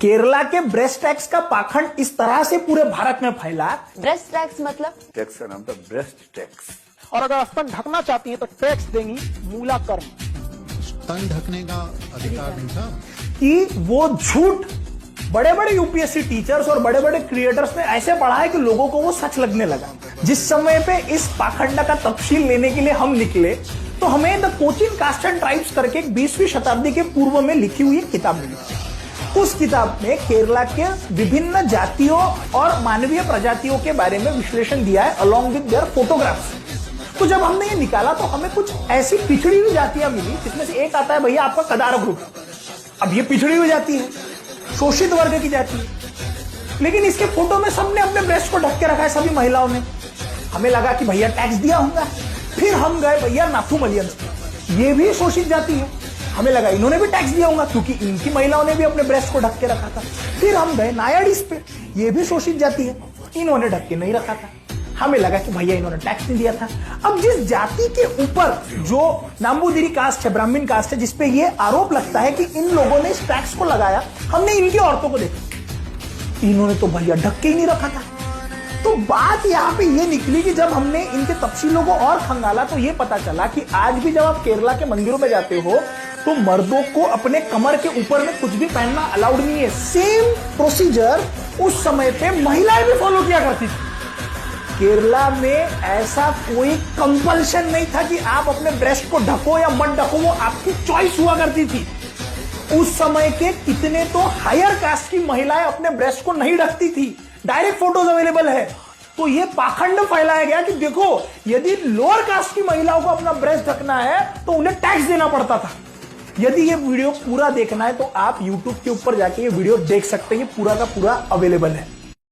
केरला के breast tax का पाखंड इस तरह से पूरे भारत में फैला। ब्रेस्ट टैक्स मतलब? टैक्स का नाम था ब्रेस्ट टैक्स। और अगर स्तन ढकना चाहती है तो टैक्स देंगी मूलाकर्म। स्तन ढकने का अधिकार नहीं था कि वो झूठ बड़े बड़े यूपीएससी टीचर्स और बड़े बड़े क्रिएटर्स ने ऐसे पढ़ा है कि लोगों को वो सच लगने लगा। जिस समय पे इस पाखंड का तफसील लेने के लिए हम निकले तो हमें the Cochin caste and tribes करके 20वीं शताब्दी के पूर्व में लिखी हुई एक किताब मिली। उस किताब में केरला के विभिन्न जातियों और मानवीय प्रजातियों के बारे में विश्लेषण दिया है अलॉन्ग विद देयर फोटोग्राफ्स। तो जब हमने ये निकाला तो हमें कुछ ऐसी पिछड़ी हुई जातियां मिली जिसमें से एक आता है भैया आपका कदार ग्रुप। अब ये पिछड़ी हुई जाती है, शोषित वर्ग की जाती है, लेकिन इसके फोटो में सबने अपने ब्रेस्ट को ढक के रखा है, सभी महिलाओं ने। हमें लगा कि भैया टैक्स दिया होगा। फिर हम गए भैया नाथू मलियंस, ये भी शोषित जाती है, हमें लगा इन्होंने भी टैक्स दिया होगा क्योंकि इनकी महिलाओं ने भी अपने ब्रेस्ट को ढक के रखा था। फिर हम गए नायाडीज पे, ये भी शोषित जाती है, इन्होंने ढक के नहीं रखा था, हमें लगा कि भैया इन्होंने टैक्स नहीं दिया था। अब जिस जाति के ऊपर जो नाम्बूदिरी कास्ट है, ब्राह्मण कास्ट है, जिसपे ये आरोप लगता है कि इन लोगों ने इस टैक्स को लगाया, हमने इनकी औरतों को देखा, इन्होंने तो भैया ढक के ही नहीं रखा था। तो बात यहाँ पे ये निकली कि जब हमने इनके तफसीलों को और खंगाला तो ये पता चला कि आज भी जब आप केरला के मंदिरों में जाते हो तो मर्दों को अपने कमर के ऊपर में कुछ भी पहनना अलाउड नहीं है। सेम प्रोसीजर उस समय पे महिलाएं भी फॉलो किया करती थी। केरला में ऐसा कोई कंपल्शन नहीं था कि आप अपने ब्रेस्ट को ढको या मत ढको, वो आपकी चॉइस हुआ करती थी। उस समय के कितने तो हायर कास्ट की महिलाएं अपने ब्रेस्ट को नहीं ढकती थी, डायरेक्ट फोटोज अवेलेबल है। तो ये पाखंड फैलाया गया कि देखो यदि लोअर कास्ट की महिलाओं को अपना ब्रेस्ट ढकना है तो उन्हें टैक्स देना पड़ता था। यदि ये वीडियो पूरा देखना है तो आप YouTube के ऊपर जाके ये वीडियो देख सकते हैं, ये पूरा का पूरा अवेलेबल है।